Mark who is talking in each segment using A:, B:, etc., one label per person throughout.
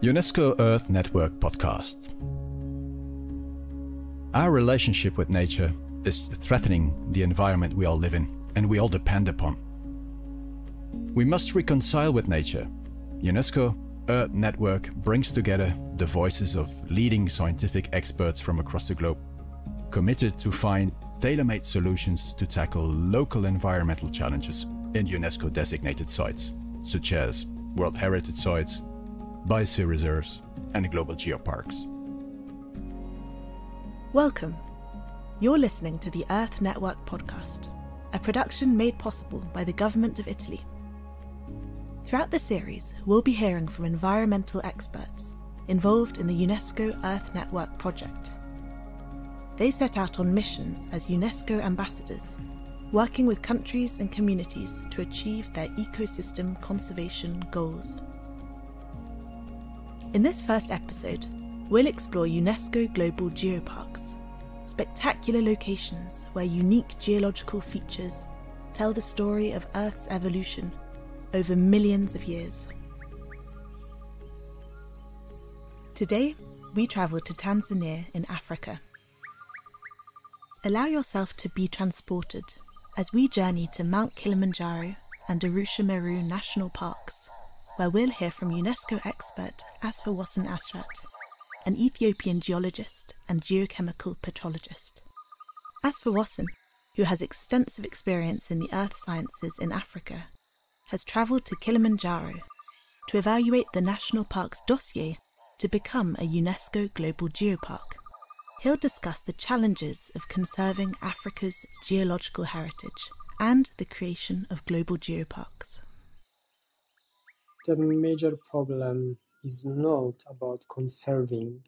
A: UNESCO Earth Network Podcast. Our relationship with nature is threatening the environment we all live in and we all depend upon. We must reconcile with nature. UNESCO Earth Network brings together the voices of leading scientific experts from across the globe, committed to find tailor-made solutions to tackle local environmental challenges in UNESCO-designated sites, such as World Heritage Sites, biosphere reserves, and global geoparks.
B: Welcome. You're listening to the Earth Network Podcast, a production made possible by the Government of Italy. Throughout the series, we'll be hearing from environmental experts involved in the UNESCO Earth Network project. They set out on missions as UNESCO ambassadors, working with countries and communities to achieve their ecosystem conservation goals. In this first episode, we'll explore UNESCO Global Geoparks, spectacular locations where unique geological features tell the story of Earth's evolution over millions of years. Today, we travel to Tanzania in Africa. Allow yourself to be transported as we journey to Mount Kilimanjaro and Arusha-Meru National Parks, where we'll hear from UNESCO expert Asfawossen Asrat, an Ethiopian geologist and geochemical petrologist. Asfawossen, who has extensive experience in the earth sciences in Africa, has travelled to Kilimanjaro to evaluate the national park's dossier to become a UNESCO Global Geopark. He'll discuss the challenges of conserving Africa's geological heritage and the creation of global geoparks.
C: The major problem is not about conserving,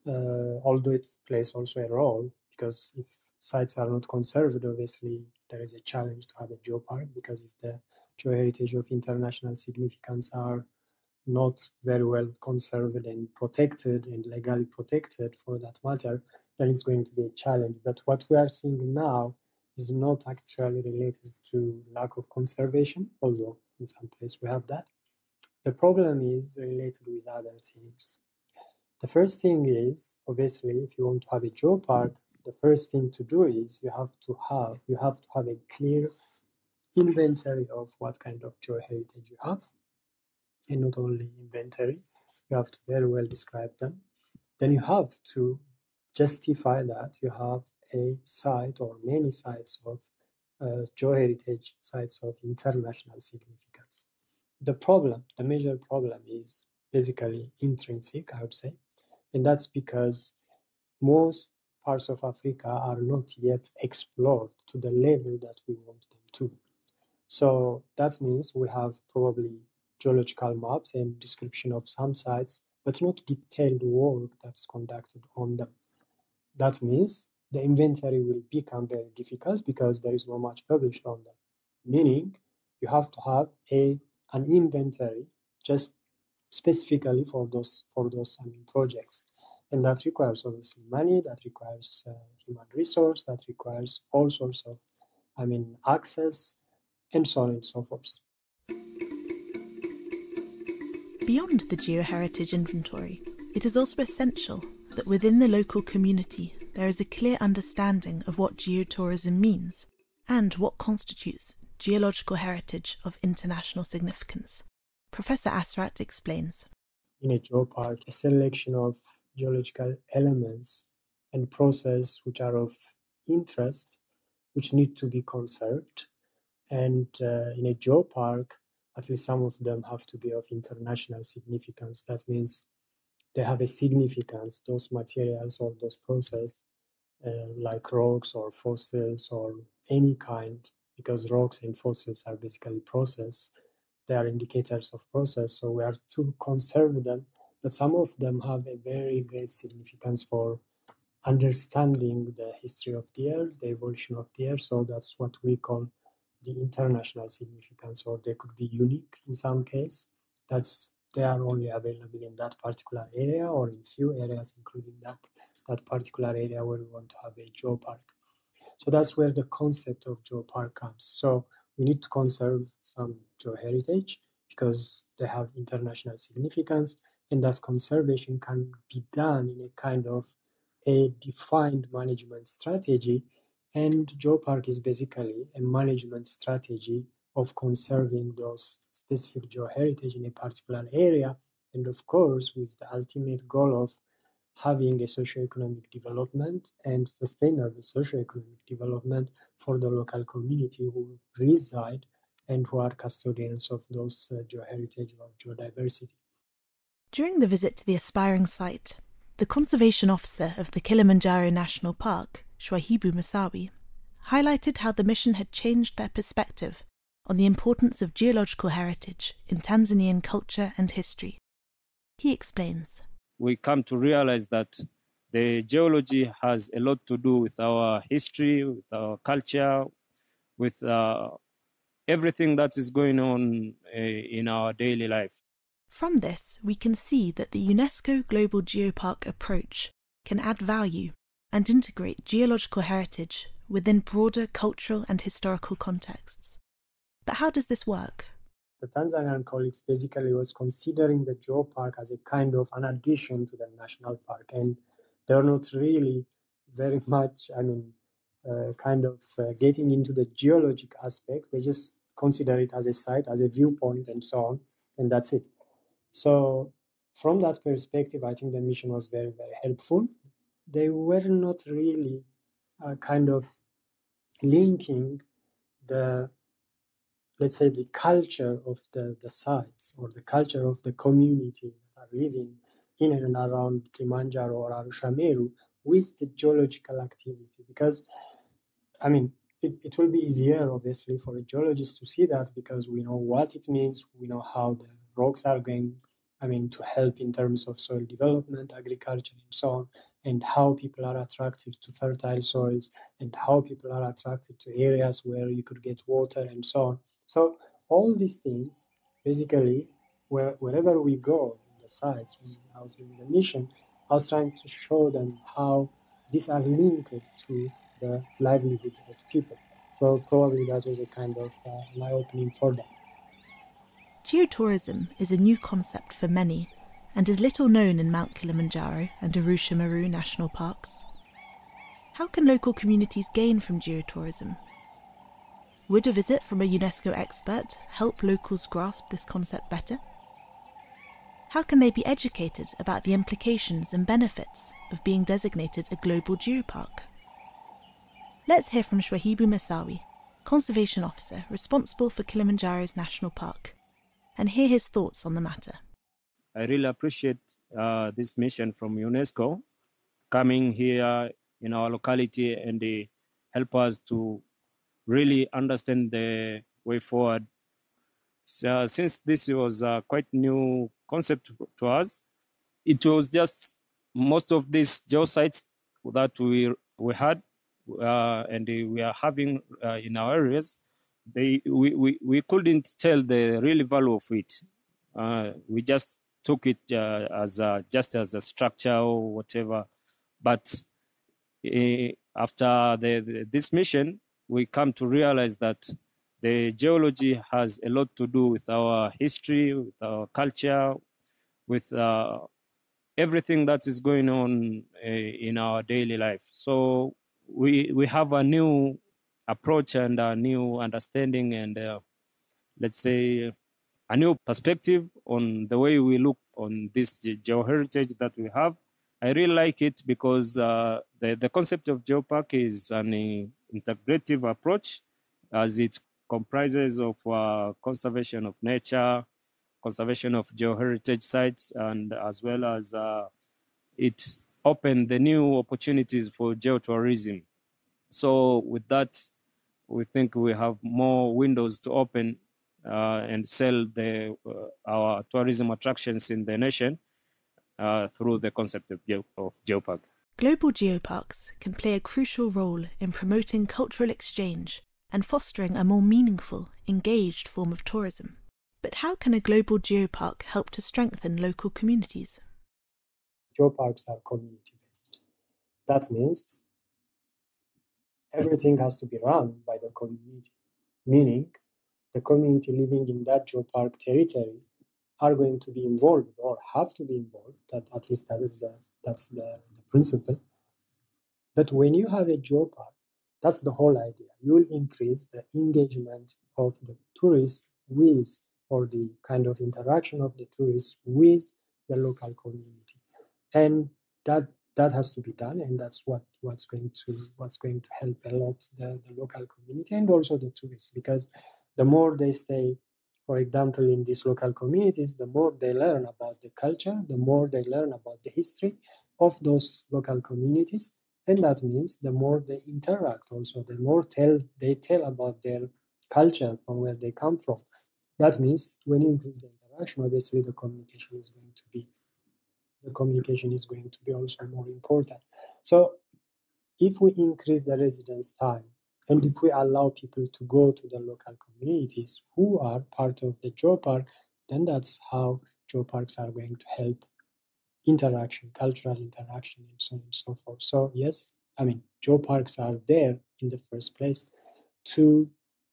C: although it plays also a role, because if sites are not conserved, obviously there is a challenge to have a geopark, because if the geoheritage of international significance are not very well conserved and protected and legally protected for that matter, then it's going to be a challenge. But what we are seeing now is not actually related to lack of conservation, although in some places we have that. The problem is related with other things. The first thing is, obviously, if you want to have a geopark, the first thing to do is you have to have a clear inventory of what kind of geoheritage you have, and not only inventory, you have to very well describe them. Then you have to justify that you have a site or many sites of geoheritage sites of international significance. The major problem is basically intrinsic, I would say, and that's because most parts of Africa are not yet explored to the level that we want them to. So that means we have probably geological maps and description of some sites, but not detailed work that's conducted on them. That means the inventory will become very difficult because there is not much published on them. Meaning you have to have an inventory just specifically for those projects. And that requires obviously money, that requires human resource, that requires all sorts of access, and so on and so forth.
B: Beyond the geoheritage inventory, it is also essential that within the local community there is a clear understanding of what geotourism means and what constitutes geological heritage of international significance. Professor Asrat explains.
C: In a geopark, a selection of geological elements and processes which are of interest, which need to be conserved. And in a geopark, at least some of them have to be of international significance. That means they have a significance, those materials or those processes, like rocks or fossils or any kind, because rocks and fossils are basically process. They are indicators of process, so we are to conserve them. But some of them have a very great significance for understanding the history of the Earth, the evolution of the Earth. So that's what we call the international significance, or they could be unique in some case. They are only available in that particular area or in few areas, including that particular area where we want to have a geopark. So that's where the concept of geopark comes. So we need to conserve some geoheritage, because they have international significance, and thus conservation can be done in a kind of a defined management strategy. And geopark is basically a management strategy of conserving those specific geoheritage in a particular area, and of course with the ultimate goal of having a socio-economic development and sustainable socio-economic development for the local community who reside and who are custodians of those geoheritage or geodiversity.
B: During the visit to the aspiring site, the conservation officer of the Kilimanjaro National Park, Shwahibu Musawi, highlighted how the mission had changed their perspective on the importance of geological heritage in Tanzanian culture and history. He explains.
D: We come to realize that the geology has a lot to do with our history, with our culture, with everything that is going on in our daily life.
B: From this, we can see that the UNESCO Global Geopark approach can add value and integrate geological heritage within broader cultural and historical contexts. But how does this work?
C: The Tanzanian colleagues basically was considering the geopark as a kind of an addition to the national park, and they're not really very much, getting into the geologic aspect. They just consider it as a site, as a viewpoint, and so on, and that's it. So from that perspective, I think the mission was very, very helpful. They were not really linking the, let's say, the culture of the sites or the culture of the community that are living in and around Kilimanjaro or Arusha-Meru with the geological activity. Because, it will be easier, obviously, for a geologist to see that because we know what it means, we know how the rocks are going, to help in terms of soil development, agriculture, and so on, and how people are attracted to fertile soils, and how people are attracted to areas where you could get water, and so on. So all these things, basically, wherever we go in the sites, when I was doing the mission, I was trying to show them how these are linked to the livelihood of people. So probably that was a kind of an eye-opening for them.
B: Geotourism is a new concept for many and is little known in Mount Kilimanjaro and Arusha-Meru National Parks. How can local communities gain from geotourism? Would a visit from a UNESCO expert help locals grasp this concept better? How can they be educated about the implications and benefits of being designated a global geopark? Let's hear from Shwahibu Musawi, Conservation Officer responsible for Kilimanjaro's National Park, and hear his thoughts on the matter.
D: I really appreciate this mission from UNESCO coming here in our locality and they help us to really understand the way forward. So, since this was a quite new concept to us, it was just most of these geosites that we had and we are having in our areas, we couldn't tell the real value of it. We just took it as just as a structure or whatever. But after this mission, we come to realize that the geology has a lot to do with our history, with our culture, with everything that is going on in our daily life. So we have a new approach and a new understanding and let's say a new perspective on the way we look on this geoheritage that we have. I really like it because the concept of geopark is an integrative approach as it comprises of conservation of nature, conservation of geoheritage sites, and as well as it opened the new opportunities for geotourism. So with that, we think we have more windows to open and sell our tourism attractions in the nation through the concept of geopark.
B: Global geoparks can play a crucial role in promoting cultural exchange and fostering a more meaningful, engaged form of tourism. But how can a global geopark help to strengthen local communities?
C: Geoparks are community-based. That means everything has to be run by the community, meaning the community living in that geopark territory are going to be involved or have to be involved. That at least that's the principle. But when you have a geopark, that's the whole idea. You will increase the engagement of the tourists with, or the kind of interaction of the tourists with the local community, and that has to be done, and that's what's going to help a lot the local community and also the tourists, because the more they stay, for example, in these local communities, the more they learn about the culture, the more they learn about the history of those local communities. And that means the more they interact also, the more they tell about their culture from where they come from. That means when you increase the interaction, obviously the communication is going to be also more important. So if we increase the residence time and if we allow people to go to the local communities who are part of the geopark, then that's how geoparks are going to help interaction, cultural interaction, and so on and so forth. So yes, I mean, geoparks are there in the first place to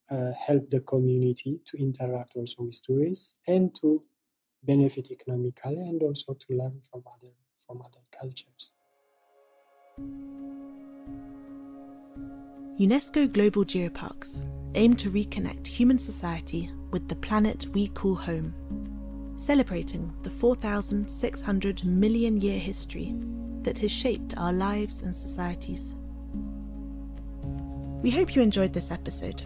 C: help the community to interact also with tourists and to benefit economically and also to learn from other cultures.
B: UNESCO Global Geoparks aim to reconnect human society with the planet we call home, celebrating the 4,600 million year history that has shaped our lives and societies. We hope you enjoyed this episode,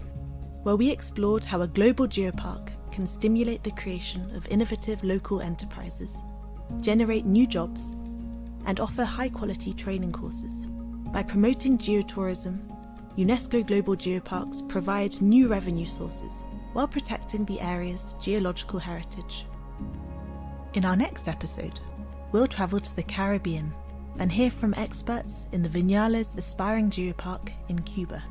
B: where we explored how a global geopark can stimulate the creation of innovative local enterprises, generate new jobs, and offer high-quality training courses. By promoting geotourism, UNESCO Global Geoparks provide new revenue sources while protecting the area's geological heritage. In our next episode, we'll travel to the Caribbean and hear from experts in the Viñales Aspiring Geopark in Cuba.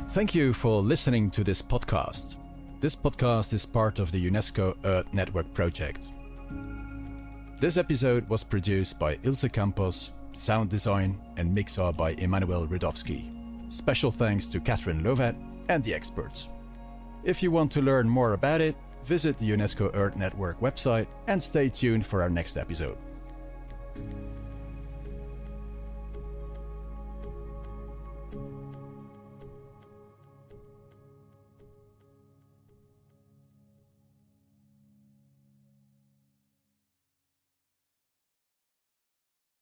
A: Thank you for listening to this podcast. This podcast is part of the UNESCO Earth Network project. This episode was produced by Ilse Campos, sound design and mixer by Emanuel Rudowski. Special thanks to Catherine Lovat and the experts. If you want to learn more about it, visit the UNESCO Earth Network website and stay tuned for our next episode.